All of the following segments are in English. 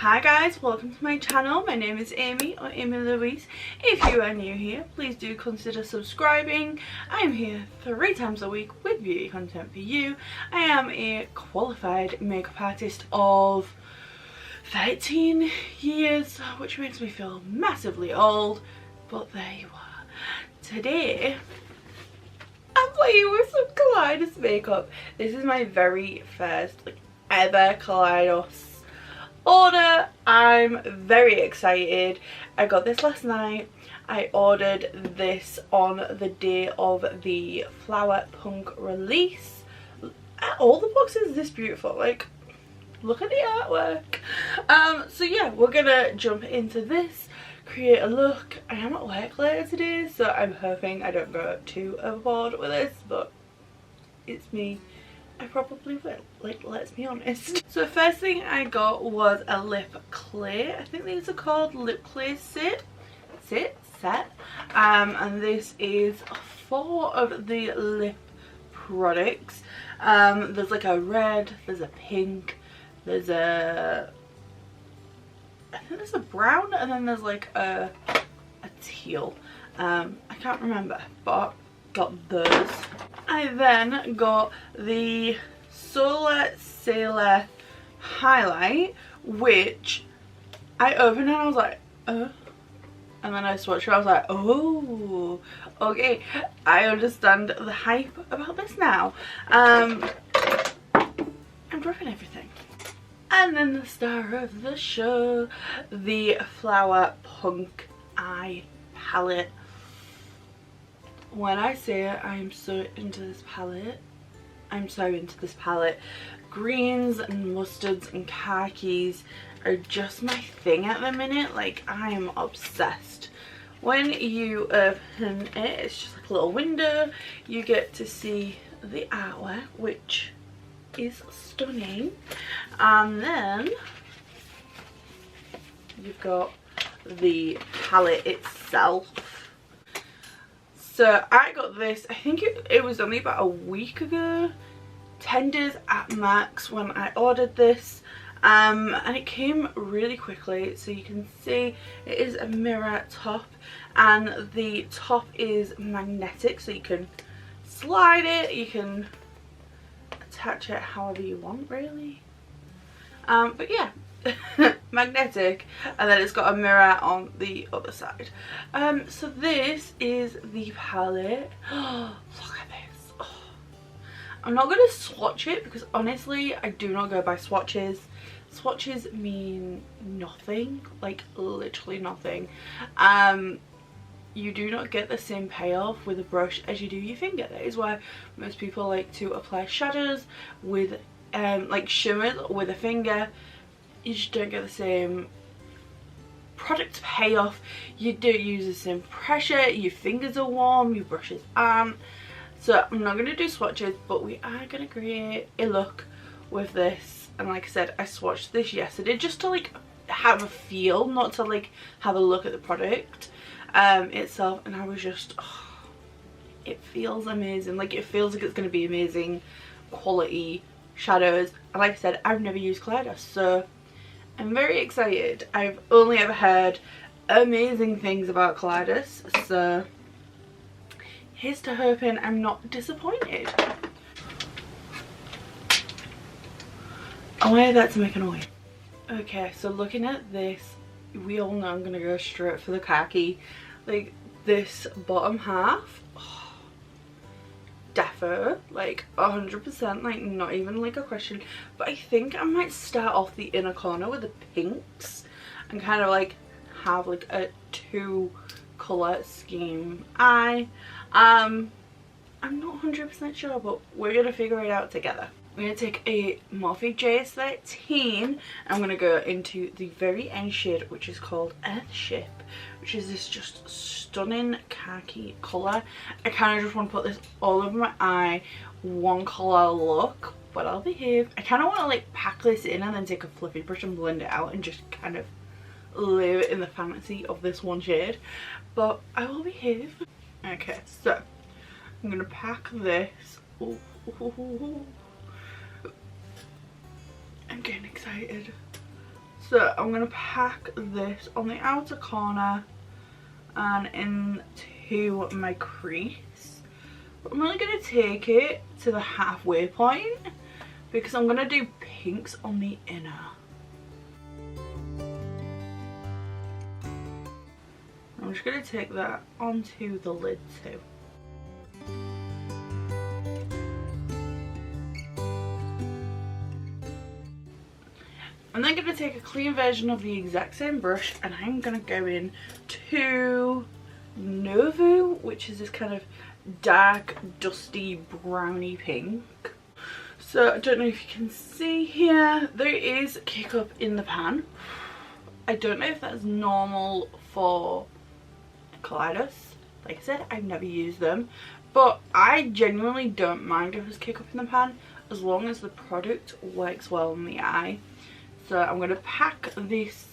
Hi guys, welcome to my channel. My name is Amy or Amylouise. If you are new here, please do consider subscribing. I am here 3 times a week with beauty content for you. I am a qualified makeup artist of 13 years, which makes me feel massively old, but there you are. Today I'm playing with some Kaleidos makeup. This is my very first ever Kaleidos order. I'm very excited. I got this last night. I ordered this on the day of the Flower Punk release. All the boxes are this beautiful, like look at the artwork. So yeah, we're gonna jump into this, create a look. I am at work later today, so I'm hoping I don't go too overboard with this, but it's me. I probably will, like, let's be honest. So first thing I got was a lip clay. I think these are called lip clay set. And this is 4 of the lip products. There's like a red, there's a pink, there's a, I think there's a brown, and then there's like a teal. I can't remember, but got those. I then got the Solar Sailor highlight, which I opened and I was like, and then I swatched it. I was like, oh, okay, I understand the hype about this now. I'm dropping everything. And then the star of the show, the Flower Punk eye palette. When I say I'm so into this palette, I'm so into this palette. Greens and mustards and khakis are just my thing at the minute. Like, I am obsessed. When you open it, it's just like a little window. You get to see the artwork, which is stunning. And then you've got the palette itself. So I got this, I think it was only about a week ago, 10 days at max when I ordered this, and it came really quickly. So you can see it is a mirror top, and the top is magnetic, so you can slide it, you can attach it however you want really, but yeah. Magnetic, and then it's got a mirror on the other side. So this is the palette. Oh, look at this. Oh. I'm not going to swatch it because honestly I do not go by swatches. Swatches mean nothing, like literally nothing. You do not get the same payoff with a brush as you do your finger. That is why most people like to apply shadows with like shimmers with a finger. You just don't get the same product payoff. You don't use the same pressure. Your fingers are warm, your brushes aren't. So I'm not going to do swatches, but we are going to create a look with this. And like I said, I swatched this yesterday just to like have a feel, not to like have a look at the product itself. And I was just, oh, it feels amazing. Like, it feels like it's going to be amazing quality shadows. And like I said, I've never used Kaleidos, so I'm very excited. I've only ever heard amazing things about Kaleidos, so here's to hoping I'm not disappointed. I wanted that to make a noise. Okay, so looking at this, we all know I'm gonna go straight for the khaki. Like, this bottom half, oh, defo, like 100%, like not even like a question. But I think I might start off the inner corner with the pinks and kind of like have like a 2 color scheme eye. I'm not 100% sure, but we're gonna figure it out together. We're gonna take a Morphe JS13. I'm gonna go into the very end shade, which is called Earthship, which is this just stunning khaki colour. I kind of just want to put this all over my eye, one colour look, but I'll behave. I kind of want to like pack this in and then take a fluffy brush and blend it out and just kind of live in the fantasy of this one shade, but I will behave. Okay, so I'm gonna pack this. Ooh. I'm getting excited. So I'm going to pack this on the outer corner and into my crease. But I'm only going to take it to the halfway point because I'm going to do pinks on the inner. I'm just going to take that onto the lid too. I'm then going to take a clean version of the exact same brush and I'm going to go in to Noir, which is this kind of dark, dusty, browny pink. So I don't know if you can see here, there is kick up in the pan. I don't know if that's normal for Kaleidos. Like I said, I've never used them, but I genuinely don't mind if there's kick up in the pan as long as the product works well on the eye. So I'm going to pack this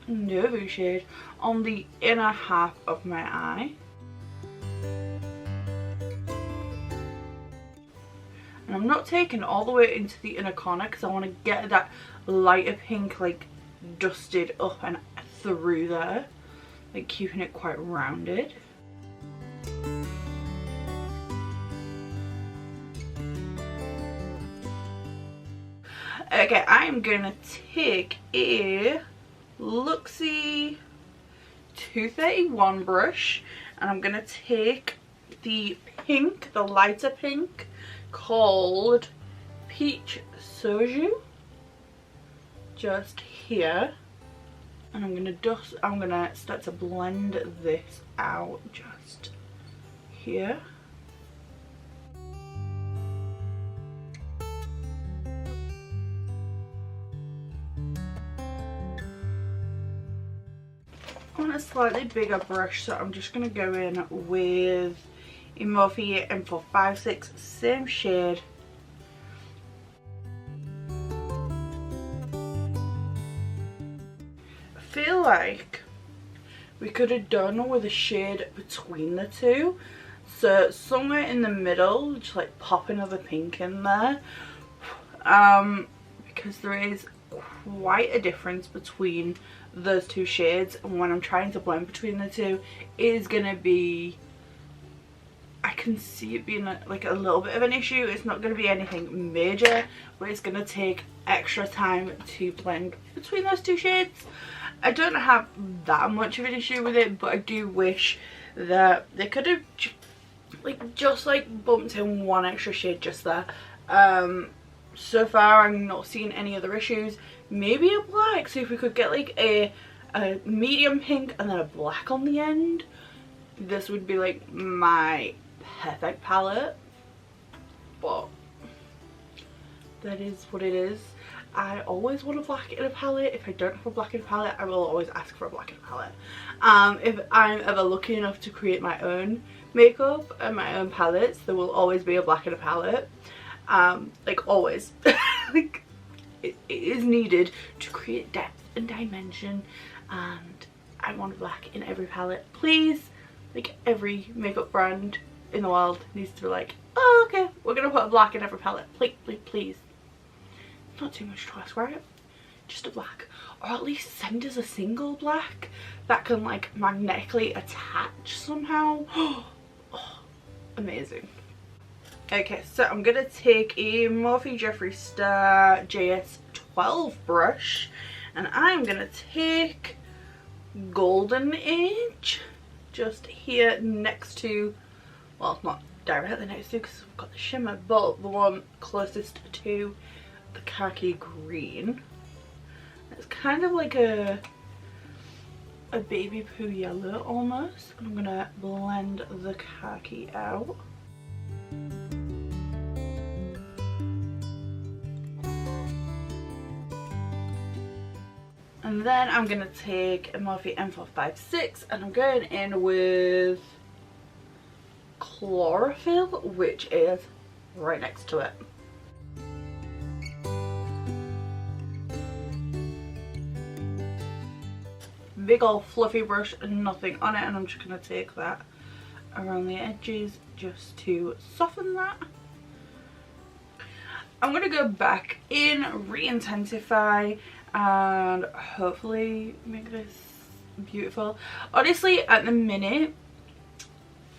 Noir shade on the inner half of my eye. And I'm not taking all the way into the inner corner because I want to get that lighter pink like dusted up and through there, like keeping it quite rounded. Okay, I'm gonna take a Luxie 231 brush and I'm gonna take the pink, the lighter pink called Peach Soju, just here, and I'm gonna start to blend this out just here. On a slightly bigger brush, so I'm just going to go in with iMovie M456, same shade. I feel like we could have done with a shade between the two, so somewhere in the middle, just like pop another pink in there, because there is quite a difference between those two shades, and when I'm trying to blend between the two, it is gonna be, I can see it being like a little bit of an issue. It's not gonna be anything major, but it's gonna take extra time to blend between those two shades. I don't have that much of an issue with it, but I do wish that they could have just bumped in one extra shade just there. So far I'm not seeing any other issues. Maybe a black, so if we could get like a medium pink and then a black on the end, this would be like my perfect palette. But that is what it is. I always want a black in a palette. If I don't have a black in a palette, I will always ask for a black in a palette. If I'm ever lucky enough to create my own makeup and my own palettes, there will always be a black in a palette. Like always. Like it is needed to create depth and dimension, and I want black in every palette, please. Like every makeup brand in the world needs to be like, oh okay, we're gonna put a black in every palette, please. Not too much to ask, right? Just a black, or at least send us a single black that can like magnetically attach somehow. Oh, amazing. Okay, so I'm going to take a Morphe Jeffree Star JS12 brush and I'm going to take Golden Age just here next to, well, not directly next to because we've got the shimmer, but the one closest to the khaki green. It's kind of like a baby poo yellow almost. I'm going to blend the khaki out. And then I'm going to take a Morphe M456 and I'm going in with Chlorophyll, which is right next to it. Big old fluffy brush and nothing on it, and I'm just going to take that around the edges just to soften that. I'm going to go back in, re-intensify, and hopefully make this beautiful. Honestly, at the minute,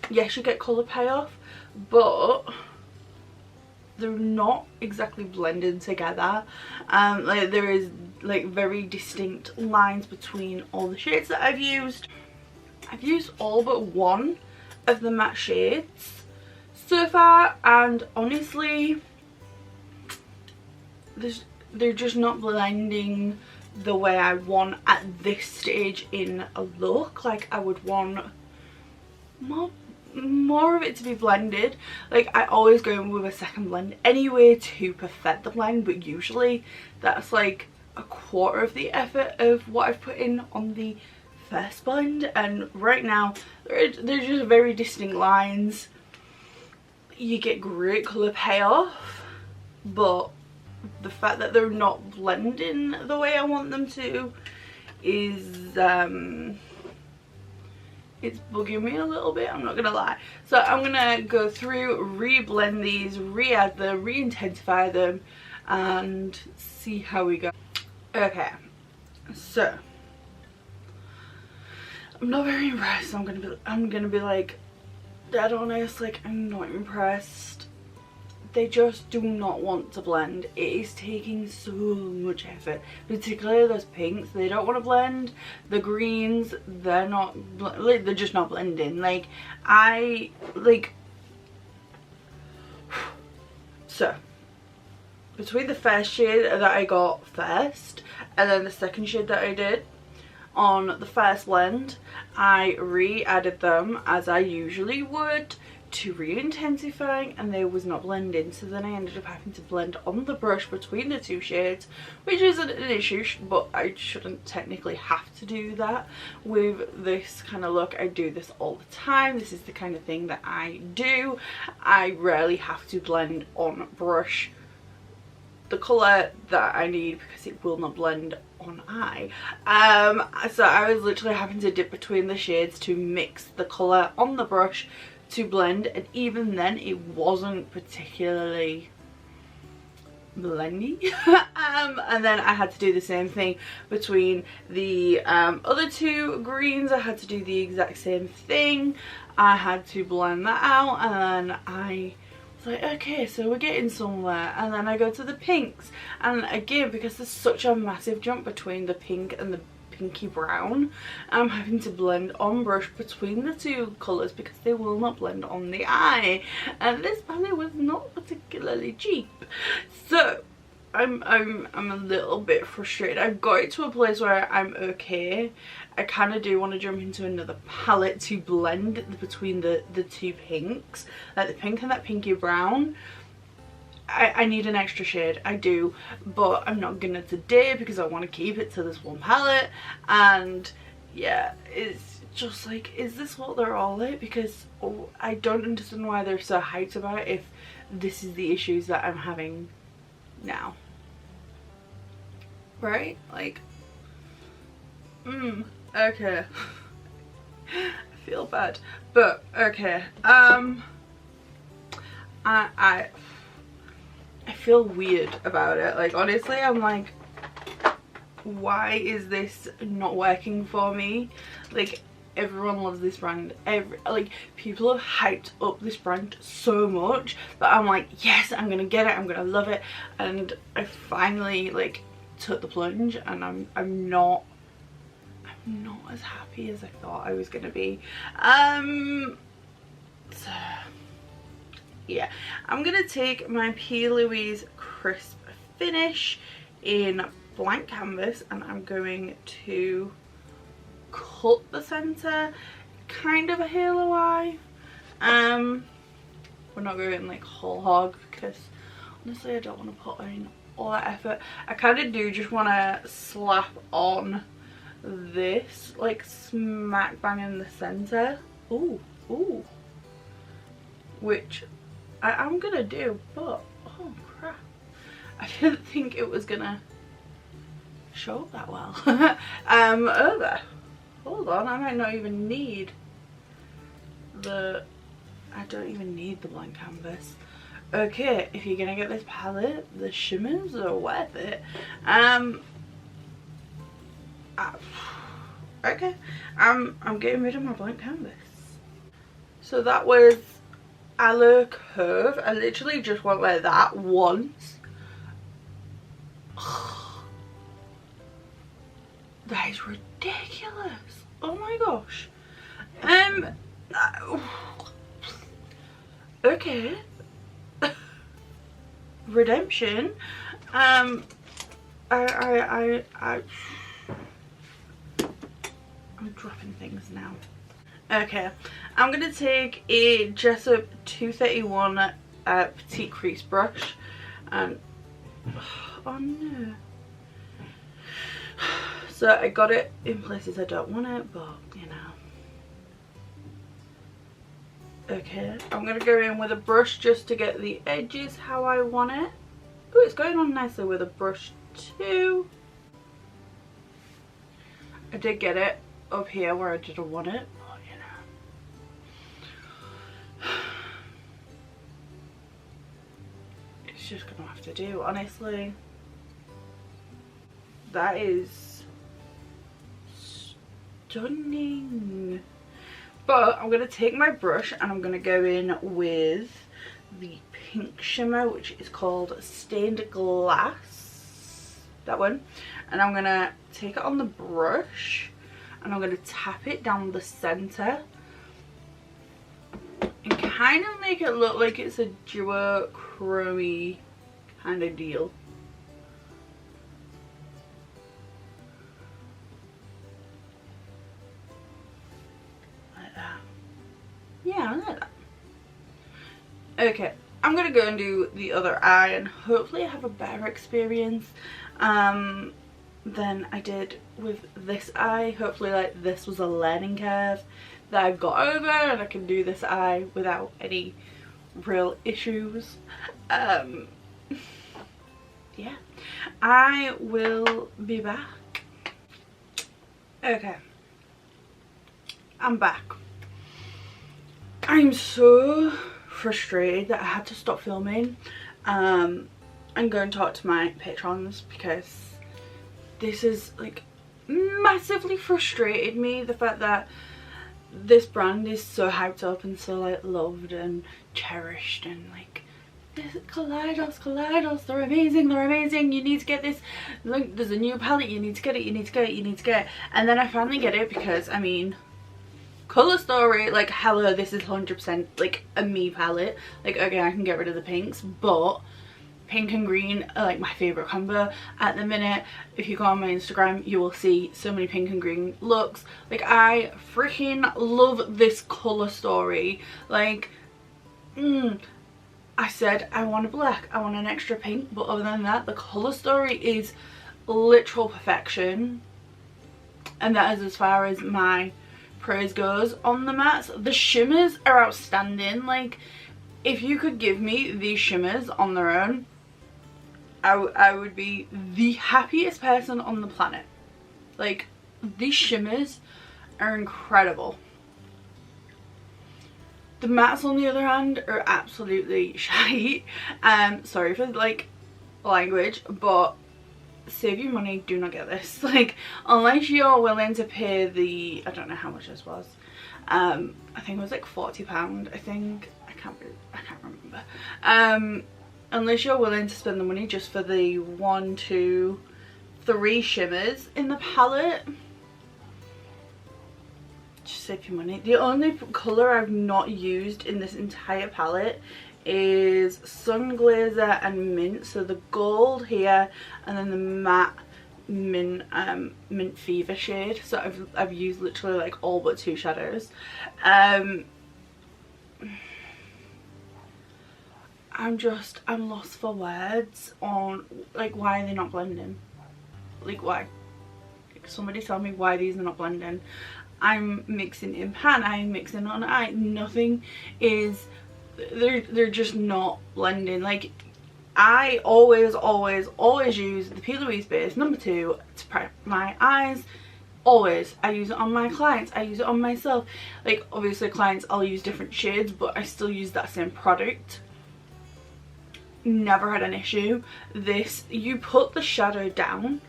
yes, you get colour payoff, but they're not exactly blended together. Like there is like very distinct lines between all the shades that I've used. I've used all but one of the matte shades so far, and honestly they're just not blending the way I want at this stage in a look. Like I would want more of it to be blended. Like I always go in with a second blend anyway to perfect the blend, but usually that's like a quarter of the effort of what I've put in on the first blend, and right now they're just very distinct lines. You get great colour payoff, but the fact that they're not blending the way I want them to is it's bugging me a little bit, I'm not gonna lie. So I'm gonna go through, re-blend these, re-add them, re-intensify them, and see how we go. Okay, so I'm not very impressed. I'm gonna be like dead honest. Like I'm not impressed. They just do not want to blend. It is taking so much effort, particularly those pinks. They don't want to blend. The greens, they're just not blending. Like so between the first shade that I got first and then the second shade that I did on the first blend, I re-added them as I usually would to re-intensifying, and they was not blending. So then I ended up having to blend on the brush between the two shades, which isn't an issue, but I shouldn't technically have to do that with this kind of look. I do this all the time. This is the kind of thing that I do. I rarely have to blend on brush the colour that I need because it will not blend on eye. So I was literally having to dip between the shades to mix the colour on the brush to blend, and even then it wasn't particularly blendy. And then I had to do the same thing between the other two greens. I had to do the exact same thing. I had to blend that out, and then I was like, okay, so we're getting somewhere. And then I go to the pinks, and again, because there's such a massive jump between the pink and the pinky brown, I'm having to blend on brush between the two colours because they will not blend on the eye, and this palette was not particularly cheap. So I'm a little bit frustrated. I've got it to a place where I'm okay. I kind of do want to jump into another palette to blend between the two pinks, like the pink and that pinky brown. I need an extra shade, I do, but I'm not gonna today because I want to keep it to this one palette. And yeah, it's just like, is this what they're all like? Because I don't understand why they're so hyped about it if this is the issues that I'm having now, right? Like okay. I feel bad, but okay. I feel weird about it. Like honestly, I'm like, why is this not working for me? Like everyone loves this brand. Like people have hyped up this brand so much that I'm like, yes, I'm gonna get it, I'm gonna love it. And I finally like took the plunge, and I'm not as happy as I thought I was gonna be. So yeah, I'm gonna take my P. Louise Crisp Finish in blank canvas, and I'm going to cut the centre, kind of a halo eye. We're not going like whole hog because honestly I don't want to put in all that effort. I kind of do just want to slap on this like smack bang in the centre. Ooh, which I'm gonna do, but oh crap, I didn't think it was gonna show up that well. Hold on, I might not even need I don't even need the blank canvas. Okay, if you're gonna get this palette, the shimmers are worth it. Okay, I'm getting rid of my blank canvas. So that was Aloe Curve. I literally just went like that once. That is ridiculous. Oh my gosh. Okay. Redemption. I'm dropping things now. Okay, I'm gonna take a Jessup 231 petite crease brush and oh no. So I got it in places I don't want it, but you know. Okay, I'm gonna go in with a brush just to get the edges how I want it. Oh, it's going on nicely with a brush too. I did get it up here where I didn't want it, but you know. It's just gonna have to do, honestly. That is stunning. But I'm going to take my brush and I'm going to go in with the pink shimmer, which is called Stained Glass. That one. And I'm going to take it on the brush and I'm going to tap it down the centre. And kind of make it look like it's a duochrome kind of deal. Yeah, I like that. Okay, I'm gonna go and do the other eye and hopefully I have a better experience than I did with this eye. Hopefully like this was a learning curve that I've got over and I can do this eye without any real issues. Yeah, I will be back. Okay, I'm back. I'm so frustrated that I had to stop filming and go and talk to my patrons because this is like massively frustrated me, the fact that this brand is so hyped up and so like loved and cherished and like this Kaleidos, they're amazing, you need to get this, look, there's a new palette, you need to get it, you need to get it, and then I finally get it because I mean Colour Story, like hello, this is 100% like a me palette. Like okay, I can get rid of the pinks, but pink and green are like my favourite combo at the minute. If you go on my Instagram you will see so many pink and green looks. Like I freaking love this Colour Story. Like I said I want a black, I want an extra pink, but other than that the Colour Story is literal perfection, and that is as far as my praise goes on the mattes. The shimmers are outstanding. Like if you could give me these shimmers on their own, I would be the happiest person on the planet. Like these shimmers are incredible. The mattes on the other hand are absolutely shite. Sorry for like language, but save your money, do not get this. Like unless you're willing to pay the, I don't know how much this was, I think it was like £40, I think, I can't remember, unless you're willing to spend the money just for the 1, 2, 3 shimmers in the palette, just save your money. The only colour I've not used in this entire palette is Sunglazer and Mint, so the gold here and then the matte mint Fever shade. So I've used literally like all but 2 shadows. I'm lost for words on like why are they not blending. Like why? Somebody tell me why these are not blending. I'm mixing in pan, I'm mixing on eye, nothing is, they're just not blending. Like I always use the Amylouise base #2 to prep my eyes. Always. I use it on my clients, I use it on myself. Like obviously clients I'll use different shades, but I still use that same product. Never had an issue. This, you put the shadow down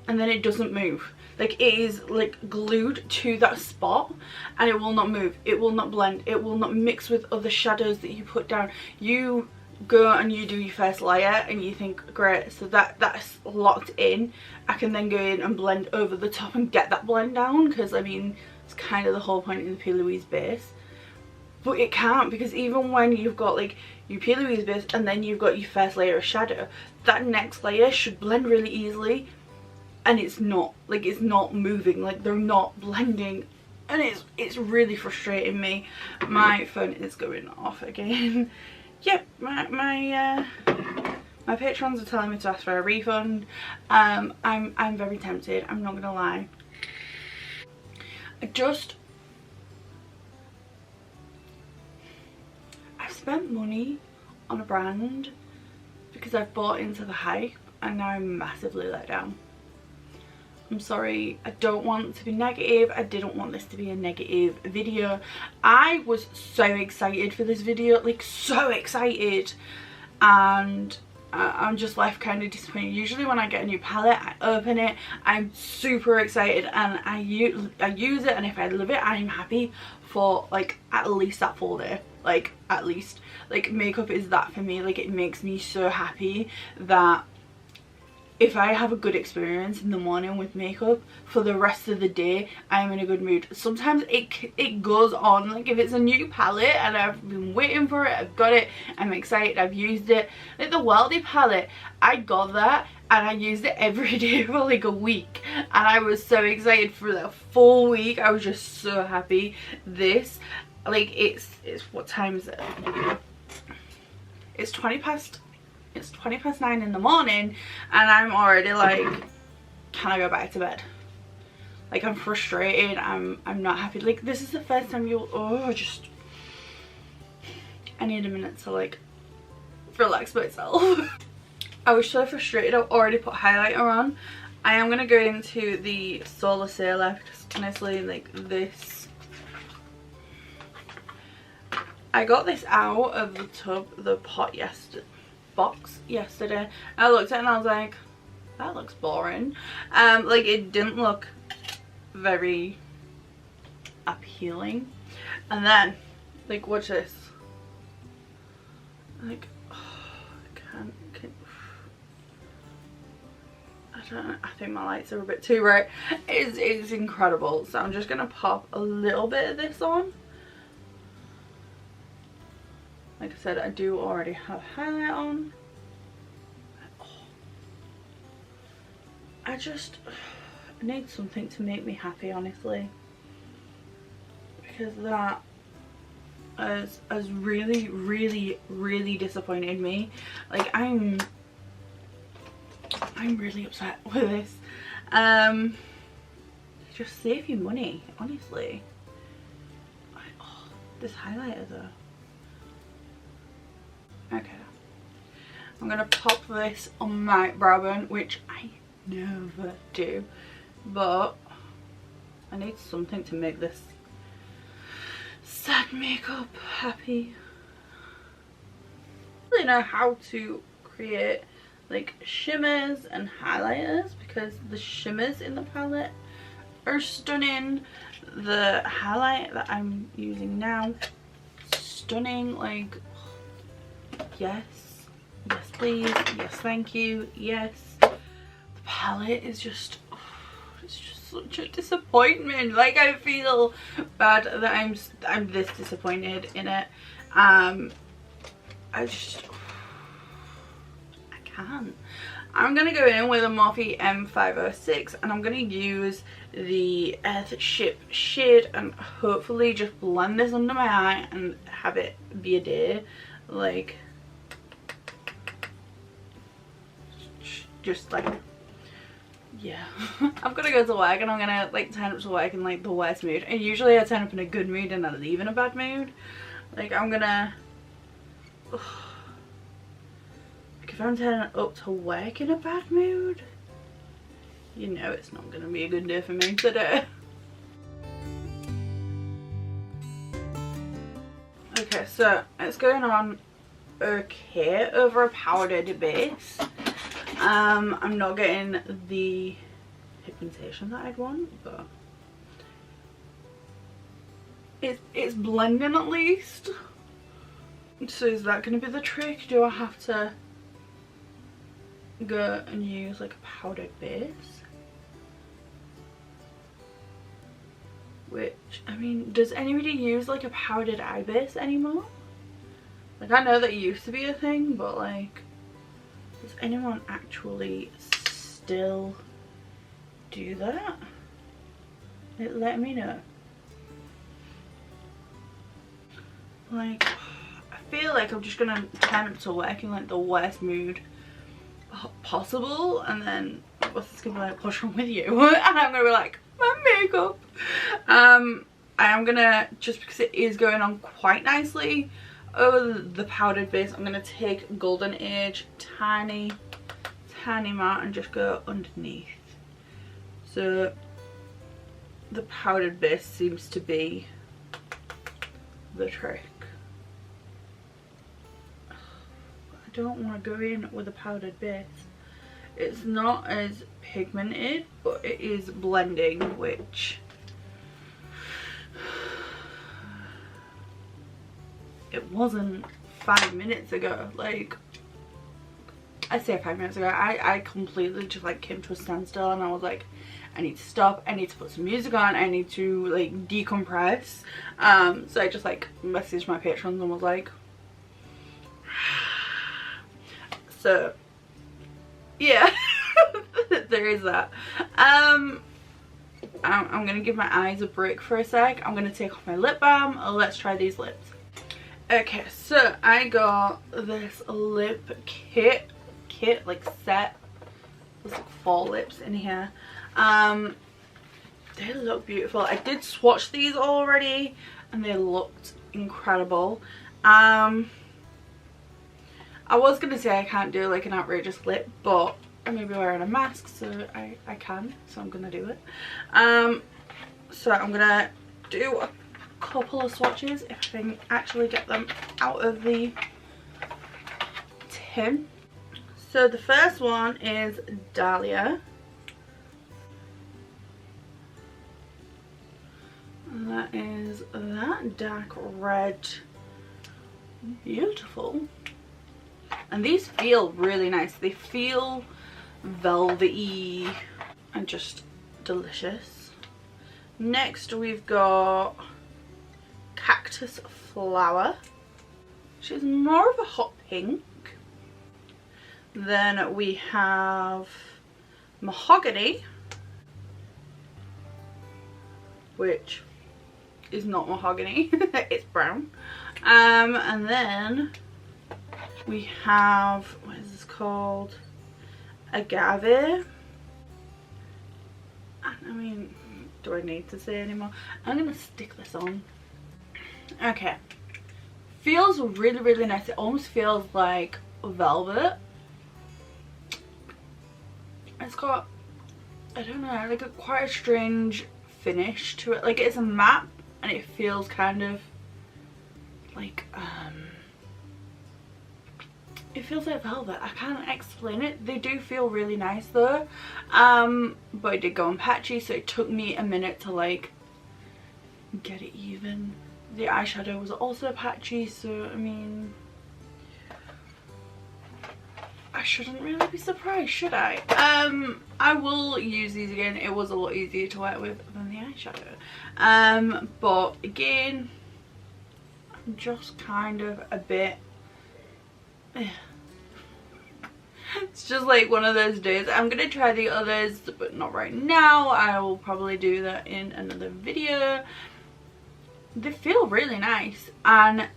and then it doesn't move. Like it is like glued to that spot and it will not move, it will not blend, it will not mix with other shadows that you put down. You go and you do your first layer and you think, great, so that's locked in, I can then go in and blend over the top and get that blend down, because I mean it's kind of the whole point in the P. base. But it can't, because even when you've got like your P. base and then you've got your first layer of shadow, that next layer should blend really easily, and it's not. Like it's not moving, like they're not blending, and it's really frustrating me. My phone is going off again. Yep, my patrons are telling me to ask for a refund. I'm very tempted, I'm not gonna lie. I've spent money on a brand because I've bought into the hype and now I'm massively let down. I'm sorry, I don't want to be negative. I didn't want this to be a negative video. I was so excited for this video, like so excited, and I'm just left kind of disappointed. Usually when I get a new palette, I open it, I'm super excited and I use it, and if I love it, I'm happy for like at least that full day. Like at least, like makeup is that for me. Like it makes me so happy that if I have a good experience in the morning with makeup, for the rest of the day I'm in a good mood. Sometimes it goes on, like if it's a new palette and I've been waiting for it, I've got it, I'm excited, I've used it. Like the Weldy palette, I got that and I used it every day for like a week, and I was so excited for that full week. I was just so happy. This, like it's what time is it? It's 20 past 9 in the morning and I'm already like, can I go back to bed? Like I'm frustrated, I'm not happy. Like this is the first time I need a minute to like relax myself. I was so frustrated. I've already put highlighter on. I am gonna go into the Solar Sailor because honestly, like this, I got this out of the tub, the pot box yesterday. I looked at it and I was like, that looks boring. Like it didn't look very appealing. And then, like, watch this. Like, oh, I don't know, I think my lights are a bit too bright. It's incredible. So I'm just gonna pop a little bit of this on. Like I said, I do already have highlight on. Oh. I need something to make me happy, honestly. Because that has really, really, really disappointed me. Like I'm really upset with this. Just save your money, honestly. Oh, this highlighter though. Okay, I'm gonna pop this on my brow bone, which I never do, but I need something to make this sad makeup happy. I don't really know how to create like shimmers and highlighters because the shimmers in the palette are stunning. The highlight that I'm using now, stunning. Like, yes please, yes thank you, yes. The palette is just, oh, it's just such a disappointment. Like I feel bad that I'm this disappointed in it. I can't. I'm gonna go in with a Morphe M506 and I'm gonna use the Earthship shade and hopefully just blend this under my eye and have it be a day. Like, just like, yeah. I'm gonna go to work and I'm gonna like turn up to work in like the worst mood, and usually I turn up in a good mood and I leave in a bad mood. Like I'm gonna, like if I'm turning up to work in a bad mood, you know it's not gonna be a good day for me today. Okay, so it's going on okay over a powdered base. I'm not getting the pigmentation that I'd want, but it's blending at least. So is that going to be the trick? Do I have to go and use like a powdered base? Which, I mean, does anybody use like a powdered eye base anymore? Like, I know that used to be a thing, but like, does anyone actually still do that? Let me know. Like, I feel like I'm just gonna attempt to work in like the worst mood possible, and then what's this gonna be like, what's wrong with you? And I'm gonna be like, my makeup. I am gonna, just because it is going on quite nicely over the powdered base, I'm gonna take Golden Age tiny amount and just go underneath. So the powdered base seems to be the trick. I don't want to go in with a powdered base. It's not as pigmented, but it is blending, which it wasn't 5 minutes ago. Like, I say 5 minutes ago, I completely just like came to a standstill, and I was like, I need to stop, I need to put some music on, I need to like decompress. So I just like messaged my patrons and was like, so yeah. There is that. I'm gonna give my eyes a break for a sec. I'm gonna take off my lip balm. Let's try these lips. Okay, so I got this lip kit like set. There's like 4 lips in here. They look beautiful. I did swatch these already and they looked incredible. I was gonna say I can't do like an outrageous lip, but I'm gonna be wearing a mask, so I can, so I'm gonna do it. So I'm gonna do a couple of swatches if I can actually get them out of the tin. So the first one is Dahlia. And that is that dark red. Beautiful. And these feel really nice. They feel velvety and just delicious. Next we've got Cactus Flower, which is more of a hot pink. Then we have Mahogany, which is not mahogany. It's brown. And then we have, what is this called? Agave. I mean, do I need to say anymore? I'm gonna stick this on. Okay. Feels really, really nice. It almost feels like velvet. It's got, I don't know, like quite a strange finish to it. Like, it's a matte and it feels kind of like it feels like velvet. I can't explain it. They do feel really nice though, but I did go on patchy, so it took me a minute to like get it even. The eyeshadow was also patchy, so I mean, I shouldn't really be surprised, should I? I will use these again. It was a lot easier to work with than the eyeshadow. But again, I'm just kind of a bit, it's just like one of those days. I'm gonna try the others, but not right now. I will probably do that in another video. They feel really nice, and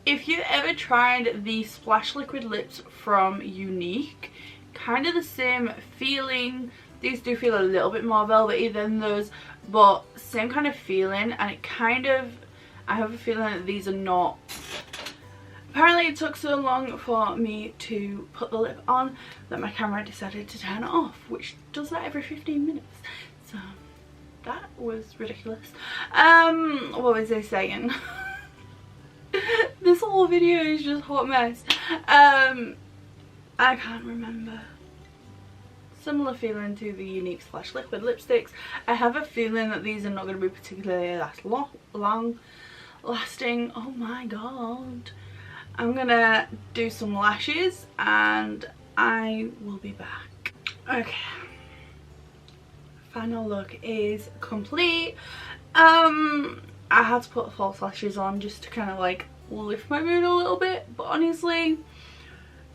if you ever tried the Splash Liquid Lips from Unique, kind of the same feeling. These do feel a little bit more velvety than those, but same kind of feeling, and it kind of, I have a feeling that these are not. Apparently it took so long for me to put the lip on that my camera decided to turn it off, which does that every 15 minutes. So that was ridiculous. What was I saying? This whole video is just a hot mess. I can't remember. similar feeling to the Unique / Liquid lipsticks. I have a feeling that these are not going to be particularly long lasting. Oh my god. I'm gonna do some lashes and I will be back. Okay, final look is complete. I had to put false lashes on just to kind of like lift my mood a little bit, but honestly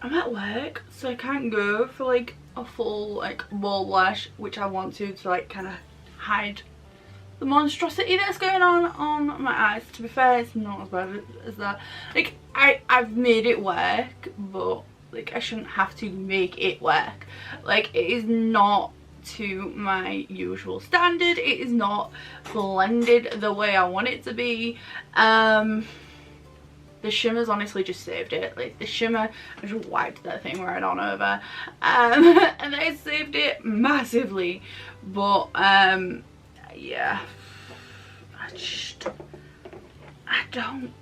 I'm at work, so I can't go for like a full like ball lash, which I want to like kind of hide the monstrosity that's going on my eyes. To be fair, it's not as bad as that. Like I've made it work, but like I shouldn't have to make it work. Like it is not to my usual standard. It is not blended the way I want it to be. The shimmer's honestly just saved it. Like the shimmer, I just wiped that thing right on over, and I saved it massively. But yeah, I don't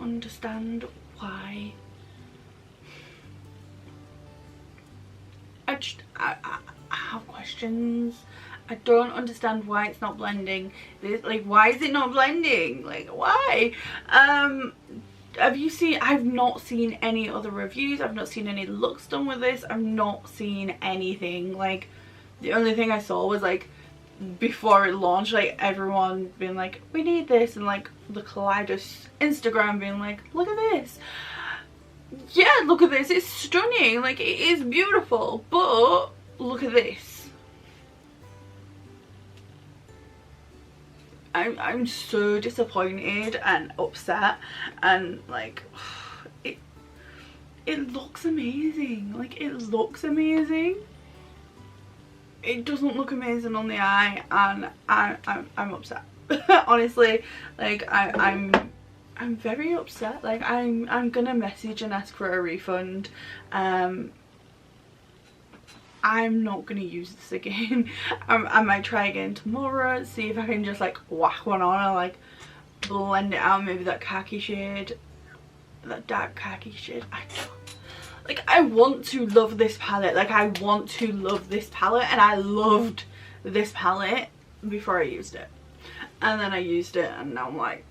understand why. I have questions. I don't understand why it's not blending. Like, why is it not blending? Like, why? Have you seen? I've not seen any other reviews. I've not seen any looks done with this. I've not seen anything. Like, the only thing I saw was like before it launched, like everyone being like, we need this, and like the Kaleidos Instagram being like, look at this. Yeah, look at this. It's stunning. Like, it is beautiful, but look at this. I'm so disappointed and upset, and like it looks amazing. Like, it looks amazing. It doesn't look amazing on the eye, and I'm upset. Honestly, like I'm very upset. Like I'm gonna message and ask for a refund. I'm not gonna use this again. I might try again tomorrow, see if I can just like whack one on and like blend it out. Maybe that khaki shade, that dark khaki shade. I don't. Like, I want to love this palette. Like, I want to love this palette, and I loved this palette before I used it. And then I used it, and now I'm like,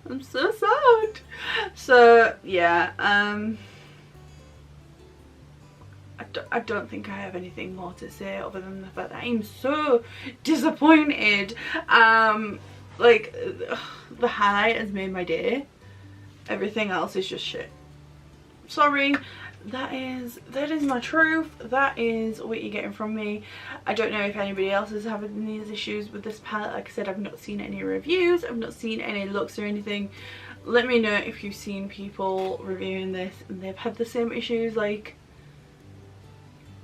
I'm so sad. So yeah, I don't think I have anything more to say other than the fact that I'm so disappointed. Like, the highlight has made my day. Everything else is just shit. Sorry, that is my truth. That is what you're getting from me. I don't know if anybody else is having these issues with this palette. Like I said, I've not seen any reviews, I've not seen any looks or anything. Let me know if you've seen people reviewing this and they've had the same issues. Like,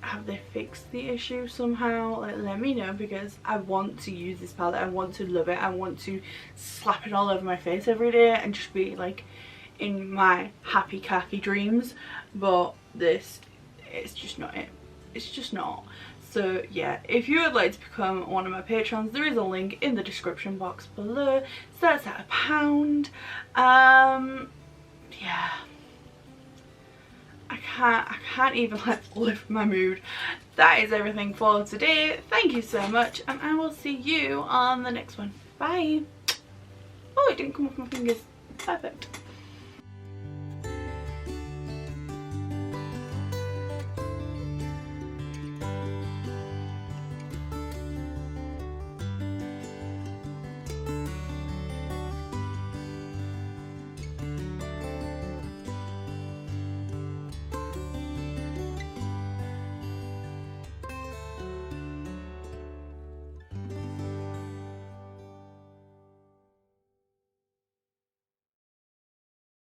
have they fixed the issue somehow? Like, let me know, because I want to use this palette. I want to love it. I want to slap it all over my face every day and just be like in my happy khaki dreams. But this, it's just not it. It's just not. So yeah, if you would like to become one of my patrons, there is a link in the description box below. Starts at £1. Yeah, I can't even like lift my mood. That is everything for today. Thank you so much, and I will see you on the next one. Bye. Oh, it didn't come off my fingers. Perfect.